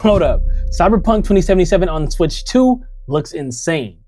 Hold up, Cyberpunk 2077 on Switch 2 looks insane.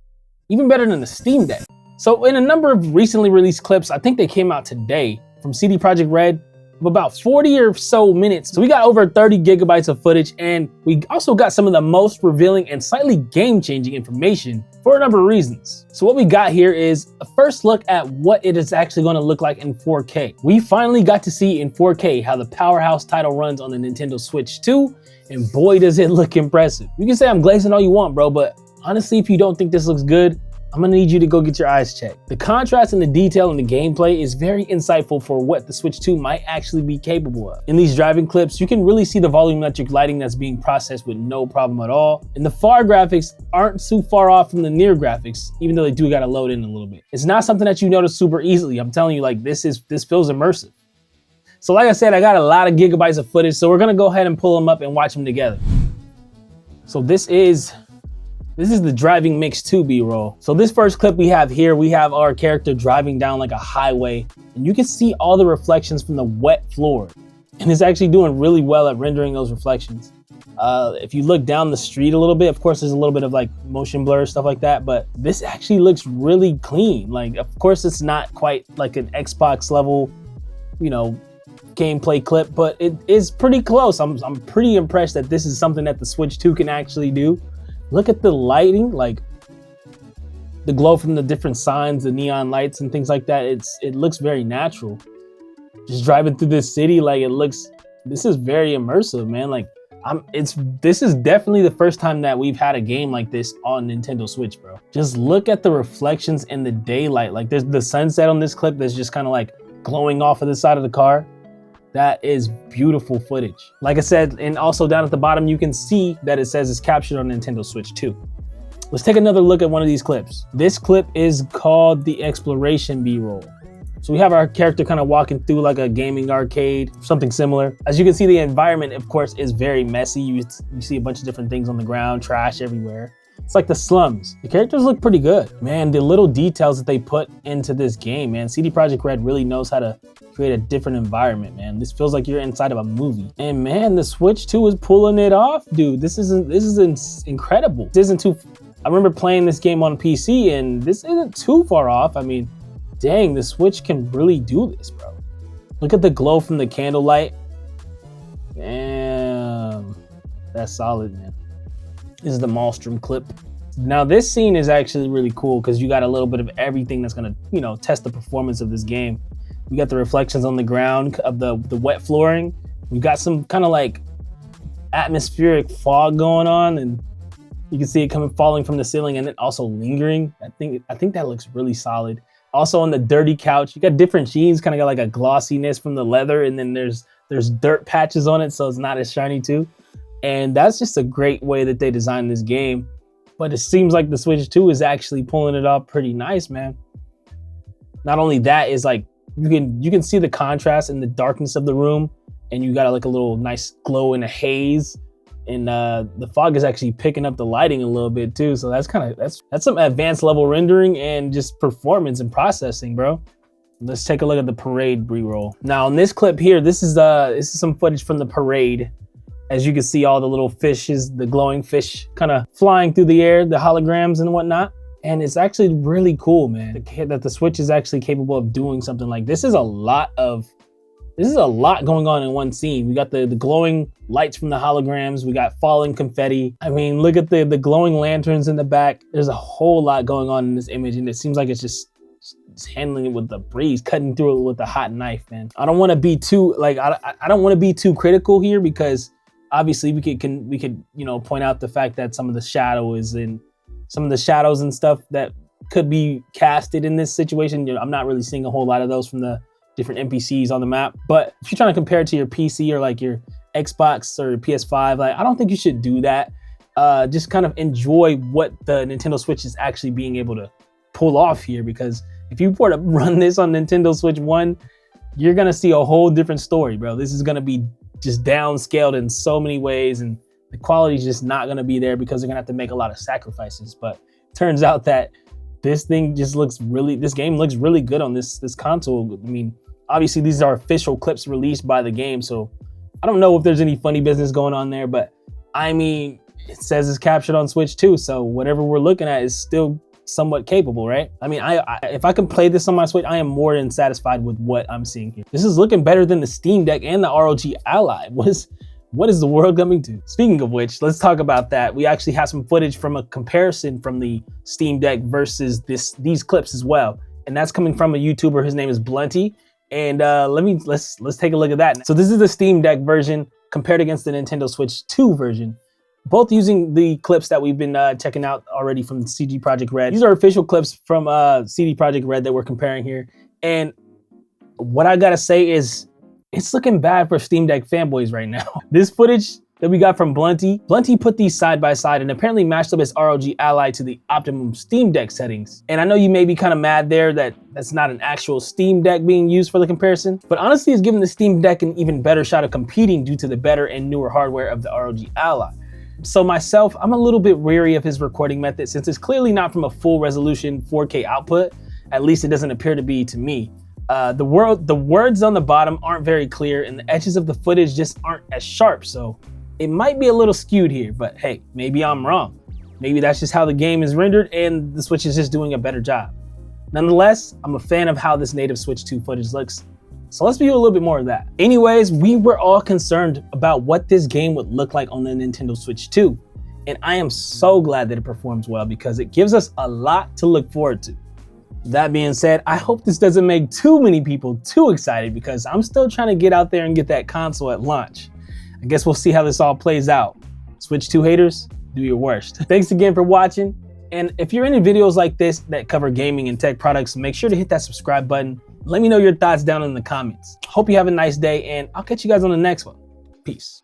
Even better than the Steam Deck. So in a number of recently released clips, I think they came out today, from CD Projekt Red, of about 40 or so minutes. So we got over 30 gigabytes of footage, and we also got some of the most revealing and slightly game-changing information for a number of reasons. So what we got here is a first look at what it is actually going to look like in 4K. We finally got to see in 4K how the powerhouse title runs on the Nintendo Switch 2, and boy does it look impressive. You can say I'm glazing all you want, bro, but honestly, if you don't think this looks good, I'm gonna need you to go get your eyes checked. The contrast and the detail in the gameplay is very insightful for what the Switch 2 might actually be capable of. In these driving clips, you can really see the volumetric lighting that's being processed with no problem at all. And the far graphics aren't too far off from the near graphics, even though they do gotta load in a little bit. It's not something that you notice super easily. I'm telling you, like, this feels immersive. So like I said, I got a lot of gigabytes of footage, so we're gonna go ahead and pull them up and watch them together. So this is the driving mix 2 B-roll. So this first clip we have here, we have our character driving down like a highway, and you can see all the reflections from the wet floor. And it's actually doing really well at rendering those reflections. If you look down the street a little bit, of course there's a little bit of like motion blur, stuff like that, but this actually looks really clean. Like, of course it's not quite like an Xbox level, you know, gameplay clip, but it is pretty close. I'm pretty impressed that this is something that the Switch 2 can actually do. Look at the lighting, like the glow from the different signs, the neon lights and things like that. It looks very natural. Just driving through this city, like this is very immersive, man. Like this is definitely the first time that we've had a game like this on Nintendo Switch, bro. Just look at the reflections in the daylight. Like there's the sunset on this clip that's just kind of like glowing off of the side of the car. That is beautiful footage. Like I said, and also down at the bottom, you can see that it says it's captured on Nintendo Switch 2. Let's take another look at one of these clips. This clip is called the Exploration B-roll. So we have our character kind of walking through like a gaming arcade, something similar. As you can see, the environment, of course, is very messy. You see a bunch of different things on the ground, trash everywhere. It's like the slums. The characters look pretty good. Man, the little details that they put into this game, man. CD Projekt Red really knows how to create a different environment, man. This feels like you're inside of a movie. And man, the Switch 2 is pulling it off, dude. This is incredible. This isn't too, I remember playing this game on PC and this isn't too far off. I mean, dang, the Switch can really do this, bro. Look at the glow from the candlelight. Damn, that's solid, man. This is the Maelstrom clip. Now this scene is actually really cool because you got a little bit of everything that's gonna, you know, test the performance of this game. We got the reflections on the ground of the wet flooring. We've got some kind of like atmospheric fog going on, and you can see it falling from the ceiling and then also lingering. I think that looks really solid. Also on the dirty couch, you got different sheens, kind of got like a glossiness from the leather, and then there's dirt patches on it, so it's not as shiny too. And that's just a great way that they designed this game. But it seems like the Switch 2 is actually pulling it off pretty nice, man. Not only that, is like you can see the contrast in the darkness of the room, and you got like a little nice glow in a haze. And the fog is actually picking up the lighting a little bit too. So that's some advanced level rendering and just performance and processing, bro. Let's take a look at the parade B-roll. Now in this clip here, this is some footage from the parade. As you can see, all the little fishes, the glowing fish kind of flying through the air, the holograms and whatnot. And it's actually really cool, man, that the Switch is actually capable of doing something like this. This is a lot going on in one scene. We got the glowing lights from the holograms. We got falling confetti. I mean, look at the glowing lanterns in the back. There's a whole lot going on in this image, and it seems like it's just handling it with the breeze, cutting through it with a hot knife, man. I don't want to be too I don't want to be too critical here, because obviously we could you know, point out the fact that some of the shadows and stuff that could be casted in this situation. You know, I'm not really seeing a whole lot of those from the different NPCs on the map. But if you're trying to compare it to your PC or like your Xbox or PS5, like, I don't think you should do that. Just kind of enjoy what the Nintendo Switch is actually being able to pull off here, because if you were to run this on Nintendo Switch 1, you're gonna see a whole different story, bro. This is gonna be just downscaled in so many ways, and the quality is just not gonna be there because they're gonna have to make a lot of sacrifices. But it turns out that this game looks really good on this console. I mean, obviously these are official clips released by the game, so I don't know if there's any funny business going on there, but I mean, it says it's captured on Switch 2, so whatever we're looking at is still somewhat capable, right? I mean, if I can play this on my Switch, I am more than satisfied with what I'm seeing here. This is looking better than the Steam Deck and the ROG Ally. What is the world coming to? Speaking of which, let's talk about that. We actually have some footage from a comparison from the Steam Deck versus these clips as well. And that's coming from a YouTuber. His name is Blunty. And let's take a look at that. So this is the Steam Deck version compared against the Nintendo Switch 2 version, both using the clips that we've been checking out already from CD Projekt Red. These are official clips from CD Projekt Red that we're comparing here. And what I gotta say is, it's looking bad for Steam Deck fanboys right now. This footage that we got from Blunty put these side by side and apparently matched up his ROG Ally to the optimum Steam Deck settings. And I know you may be kind of mad there that that's not an actual Steam Deck being used for the comparison, but honestly it's given the Steam Deck an even better shot of competing due to the better and newer hardware of the ROG Ally. So myself, I'm a little bit weary of his recording method since it's clearly not from a full resolution 4K output. At least it doesn't appear to be to me. The words on the bottom aren't very clear and the edges of the footage just aren't as sharp. So it might be a little skewed here, but hey, maybe I'm wrong. Maybe that's just how the game is rendered and the Switch is just doing a better job. Nonetheless, I'm a fan of how this native Switch 2 footage looks. So let's view a little bit more of that. Anyways, we were all concerned about what this game would look like on the Nintendo Switch 2. And I am so glad that it performs well because it gives us a lot to look forward to. That being said, I hope this doesn't make too many people too excited because I'm still trying to get out there and get that console at launch. I guess we'll see how this all plays out. Switch 2 haters, do your worst. Thanks again for watching. And if you're into videos like this that cover gaming and tech products, make sure to hit that subscribe button. Let me know your thoughts down in the comments. Hope you have a nice day and I'll catch you guys on the next one. Peace.